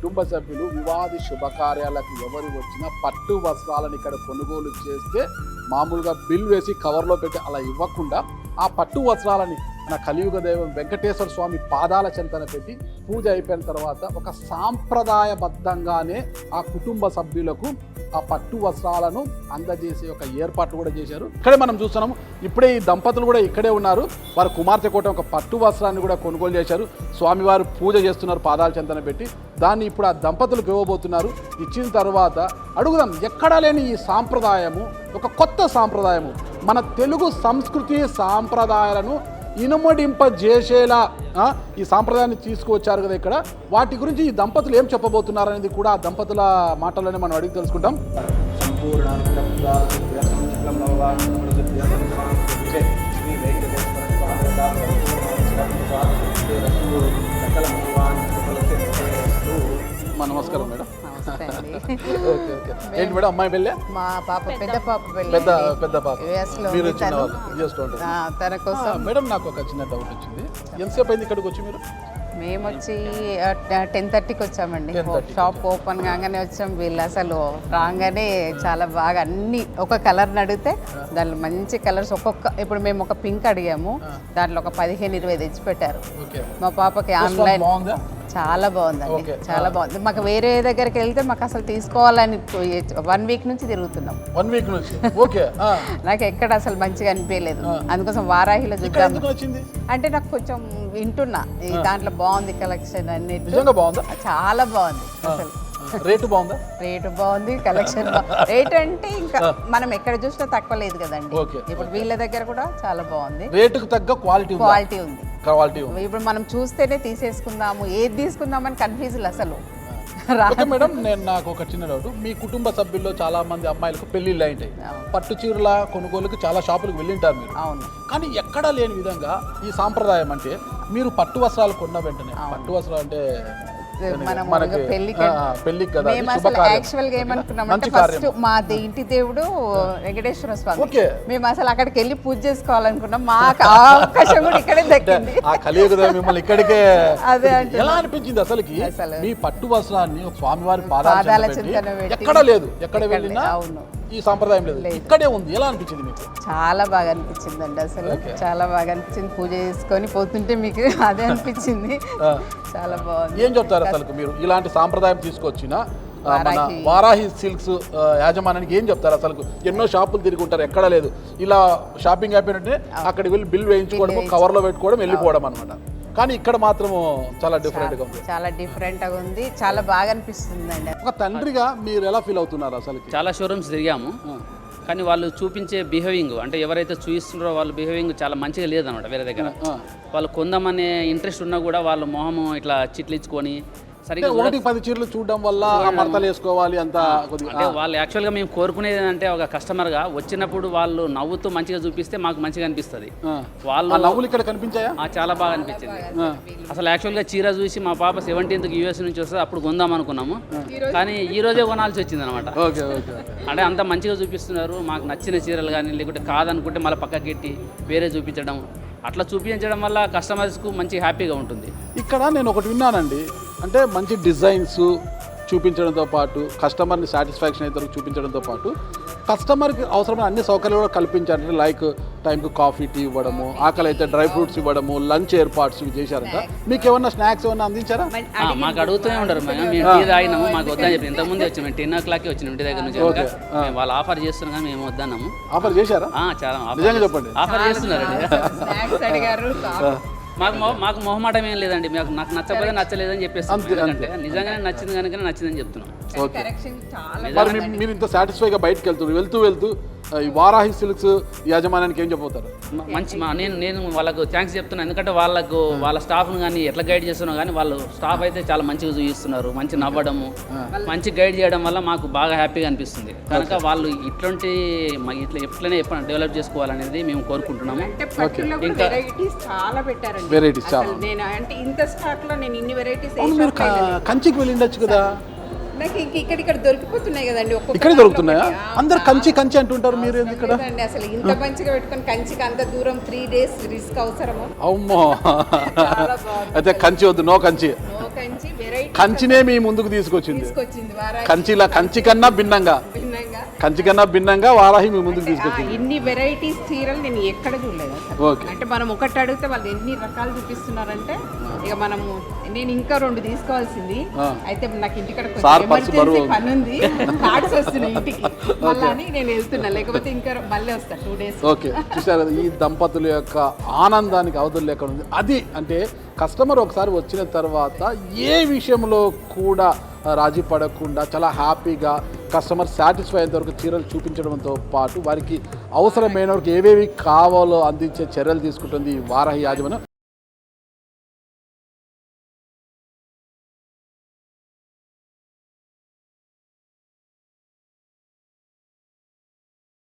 కుటుంబ సభ్యులు వివాది శుభకార్యాలకు ఎవరు వచ్చినా పట్టు వస్త్రాలను ఇక్కడ కొనుగోలు చేస్తే మామూలుగా బిల్ వేసి కవర్లో పెట్టి అలా ఇవ్వకుండా ఆ పట్టు వస్త్రాలని మన కలియుగ దైవం వెంకటేశ్వర స్వామి పాదాల చెంతన పెట్టి పూజ అయిపోయిన తర్వాత ఒక సాంప్రదాయబద్ధంగానే ఆ కుటుంబ సభ్యులకు ఆ పట్టు వస్త్రాలను అందజేసే ఒక ఏర్పాట్లు కూడా చేశారు. ఇక్కడే మనం చూస్తున్నాము. ఇప్పుడే ఈ దంపతులు కూడా ఇక్కడే ఉన్నారు. వారి కుమార్తె కోట ఒక పట్టు వస్త్రాన్ని కూడా కొనుగోలు చేశారు. స్వామివారు పూజ చేస్తున్నారు పాదాల చెంతన పెట్టి. దాన్ని ఇప్పుడు ఆ దంపతులకు ఇవ్వబోతున్నారు. ఇచ్చిన తర్వాత అడుగుదాం, ఎక్కడా లేని ఈ సాంప్రదాయము ఒక కొత్త సాంప్రదాయము, మన తెలుగు సంస్కృతి సాంప్రదాయాలను ఇనుమడింపజేసేలా ఈ సాంప్రదాయాన్ని తీసుకువచ్చారు కదా ఇక్కడ. వాటి గురించి ఈ దంపతులు ఏం చెప్పబోతున్నారు అనేది కూడా ఆ దంపతుల మాటల్లోనే మనం అడిగి తెలుసుకుంటాం. నమస్కారం మేడం. Okay okay. ఏంటి మేడం అమ్మాయి పెళ్ళి? మా పాప పెద్ద పాప పెళ్ళి. పెద్ద పాప. మీరు తన కోసం మేడం నాకు ఒక చిన్న డౌట్ వచ్చింది. ఎంతసేపు అయింది ఇక్కడికి వచ్చి మీరు? మేము వచ్చి 10:30కి వచ్చామండి. షాప్ ఓపెన్ కాగానే వచ్చాం. వీళ్ళు అసలు రాగానే చాలా బాగా అన్ని ఒక కలర్ని అడిగితే దాంట్లో మంచి కలర్స్ ఇప్పుడు మేము ఒక పింక్ అడిగాము, దాంట్లో ఒక 15-20 తెచ్చి పెట్టారు. మా పాపకి ఆన్లైన్ చాలా బాగుందండి, చాలా బాగుంది. మాకు వేరే దగ్గరికి వెళ్తే మాకు అసలు తీసుకోవాలని 1 వీక్ నుంచి తిరుగుతున్నాం. 1 వీక్ నుంచి? ఓకే. నాకు ఎక్కడ అసలు మంచిగా అనిపించలేదు. అందుకోసం వారాహిలో చూద్దాం అంటే నాకు కొంచెం వింటున్నా దాంట్లో బాగుంది కలెక్షన్ అన్నిటి. చాలా బాగుంది. అసలు రేటు బాగుందా? రేటు బాగుంది, కలెక్షన్ రేట్ అంటే ఇంకా మనం ఎక్కడ చూసినా తక్కువ లేదు కదండి. ఇప్పుడు వీళ్ళ దగ్గర కూడా చాలా బాగుంది. రేటుకు తగ్గ క్వాలిటీ ఉంది. ఇప్పుడు మనం చూస్తేనే తీసేసుకుందాము, ఏది తీసుకుందామని కన్ఫ్యూజ్ అసలు. మేడం నాకు ఒక చిన్న డౌట్. మీ కుటుంబ సభ్యుల్లో చాలా మంది అమ్మాయిలకు పెళ్లిళ్ళు అయింటాయి. పట్టు చీరల కొనుగోలుకి చాలా షాపులకు వెళ్ళింటారు మీరు. అవును. కానీ ఎక్కడా లేని విధంగా ఈ సాంప్రదాయం అంటే మీరు పట్టు వస్త్రాలు కొన్న వెంటనే, పట్టు వస్త్రాలు అంటే పెళ్లికి కదా, యాక్చువల్ గా ఏమనుకున్నామంటే ఫస్ట్ మా ఇంటి దేవుడు వెంకటేశ్వర స్వామి. మేము అసలు అక్కడికి వెళ్ళి పూజ చేసుకోవాలనుకున్నాం. మాకు అవకాశం కూడా ఇక్కడే దక్కింది. మిమ్మల్ని ఇక్కడికే అదే ఎలా అనిపించింది అసలుకి? మీ పట్టు వస్త్రాన్ని స్వామివారి పాదాల చెంతన ఎక్కడ లేదు, ఎక్కడ వెళ్ళినా ఈ సాంప్రదాయం లేదు, ఇక్కడే ఉంది. ఎలా అనిపించింది మీకు? చాలా బాగా అనిపించింది అండి. అసలు చాలా బాగా అనిపించింది. పూజ చేసుకొని పోతుంటే మీకు అదే అనిపించింది. చాలా బాగుంది. ఏం చెప్తారు అసలు మీరు ఇలాంటి సాంప్రదాయం తీసుకొచ్చిన మన వారాహి సిల్క్స్ యాజమాన్యానికి ఏం చెప్తారు? అసలు ఎన్నో షాపులు తిరిగి ఉంటారు, ఎక్కడ లేదు. ఇలా షాపింగ్ అయిపోయినట్టే అక్కడికి వెళ్ళి బిల్ వేయించుకోవడం, కవర్లో పెట్టుకోవడం, వెళ్ళిపోవడం అనమాట. కానీ ఇక్కడ మాత్రం చాలా డిఫరెంట్గా ఉంది. చాలా డిఫరెంట్గా ఉంది. చాలా బాగా అనిపిస్తుంది అండి. ఒక తండ్రిగా మీరు ఎలా ఫీల్ అవుతున్నారు? అసలు చాలా షోరూమ్స్ తిరిగాము, కానీ వాళ్ళు చూపించే బిహేవింగ్ అంటే ఎవరైతే చూపిస్తున్నారో వాళ్ళ బిహేవింగ్ చాలా మంచిగా లేదన్నమాట. వేరే దగ్గర వాళ్ళు కొందామనే ఇంట్రెస్ట్ ఉన్నా కూడా వాళ్ళు మొహము ఇట్లా చిట్లించుకొని సరిగ్గా 10 చీరలు చూడడం వల్ల మడతలు వేసుకోవాలి అంత. అంటే వాళ్ళు యాక్చువల్గా మేము కోరుకునేది ఏంటంటే ఒక కస్టమర్గా వచ్చినప్పుడు వాళ్ళు నవ్వుతూ మంచిగా చూపిస్తే మాకు మంచిగా అనిపిస్తుంది. వాళ్ళు నవ్వులు ఇక్కడ కనిపించాయా? చాలా బాగా అనిపించింది. అసలు యాక్చువల్గా చీర చూసి మా పాప 17th US నుంచి వస్తే అప్పుడు కొందాం అనుకున్నాము, కానీ ఈ రోజే కొనాల్సి వచ్చింది అనమాట. అంటే అంత మంచిగా చూపిస్తున్నారు. మాకు నచ్చిన చీరలు కానీ లేకుంటే కాదనుకుంటే మళ్ళీ పక్కకెట్టి వేరే చూపించడం, అట్లా చూపించడం వల్ల కస్టమర్స్కు మంచి హ్యాపీగా ఉంటుంది. ఇక్కడ నేను ఒకటి విన్నానండి, అంటే మంచి డిజైన్స్ చూపించడంతో పాటు కస్టమర్ని సాటిస్ఫాక్షన్ అయితే చూపించడంతో పాటు కస్టమర్కి అవసరమైన అన్ని సౌకర్యాలు కూడా కల్పించారంటే లైక్ టైంకి కాఫీ టీ ఇవ్వడము, ఆకలి అయితే డ్రై ఫ్రూట్స్ ఇవ్వడము, లంచ్ ఏర్పాట్స్ చేశారంట. మీకు ఏమన్నా స్నాక్స్ ఏమన్నా అందించారా? మాకు అడుగుతూనే ఉండరు. మేము టీ తాగినాము, మాకు వద్దని చెప్పి ఇంతకుముందు వచ్చి మేము 10 o'clock వచ్చినాం ఇంటి దగ్గర నుంచి. వాళ్ళు ఆఫర్ చేస్తున్నాం కానీ మేము వద్దన్నాము. ఆఫర్ చేశారా? చాలా నిజంగా చెప్పండి. ఆఫర్ చేస్తున్నారండి. మాకు మొహమాటం ఏం లేదండి. నాకు నచ్చకపోతే నచ్చలేదని చెప్పేస్తాం. నిజంగానే నచ్చింది కనుక నచ్చిందని చెప్తున్నాం. మీరు ఇంత సాటిస్ఫైగా బయటకు వెళ్తూ ఈ వారాహి సిల్క్స్ యాజమాన్యానికి ఏం చెప్పబోతారు? మంచి నేను వాళ్ళకు థ్యాంక్స్ చెప్తున్నాను. ఎందుకంటే వాళ్ళ స్టాఫ్ను కానీ ఎట్లా గైడ్ చేస్తున్నా కానీ వాళ్ళు స్టాఫ్ అయితే చాలా మంచిగా చూపిస్తున్నారు. మంచి నవ్వడము, మంచి గైడ్ చేయడం వల్ల మాకు బాగా హ్యాపీగా అనిపిస్తుంది. కనుక వాళ్ళు ఎట్లనే డెవలప్ చేసుకోవాలనేది మేము కోరుకుంటున్నాము. ఇంకా చాలా పెట్టారండి, వెరైటీస్ చాలా. నేను అంటే ఇంత స్టాక్ లో నేను ఇన్ని వెరైటీస్. మీరు కంచికి వెళ్ళిండొచ్చు కదా? నాకు ఇక్కడ దొరికిపోతున్నాయి కదండి. ఇక్కడ దొరుకుతున్నాయా? అందరు కంచి అంటుంటారు, మీరు ఇక్కడ అసలు ఇంత మంచిగా పెట్టుకొని కంచికి అంత దూరం 3 days రిస్క్ అవసరమా? అమ్మో, అయితే కంచి వద్దు, నో కంచి. కంచినే మీ ముందుకు తీసుకొచ్చింది. తీసుకొచ్చింది వారాహి కంచి కన్నా భిన్నంగా వారాహి మీ ముందుకు తీసుకొచ్చింది. ఇన్ని వెరైటీస్ చీరలు నేను ఎక్కడ చూడలేదు అసలు. ఓకే. అంటే మనం ఒకటి అడిగితే వాళ్ళు ఎన్ని రకాలు చూపిస్తున్నారంటే ఇక మనము నేను ఇంకా 2 తీసుకోవాల్సింది. అయితే నాకు ఇంటికి సార్ పర్సు బరువు పని ఉంది, కార్డ్స్ వస్తున్నాయి ఇంటికి మళ్ళీ అని నేను వెళ్తున్నా, లేకపోతే ఇంకా మళ్ళీ వస్తా 2 days. ఓకే, చూసారు కదా ఈ దంపతుల యొక్క ఆనందానికి అవధులు లేకుండా ఉంది. అది అంటే కస్టమర్ ఒకసారి వచ్చిన తర్వాత ఏ విషయంలో కూడా రాజీ పడకుండా చాలా హ్యాపీగా కస్టమర్ సాటిస్ఫై అయ్యేంత వరకు చీరలు చూపించడంతో పాటు వారికి అవసరమైన వరకు ఏవేవి కావాలో అందించే చర్యలు తీసుకుంటుంది ఈ వారాహి యాజమాన్యం.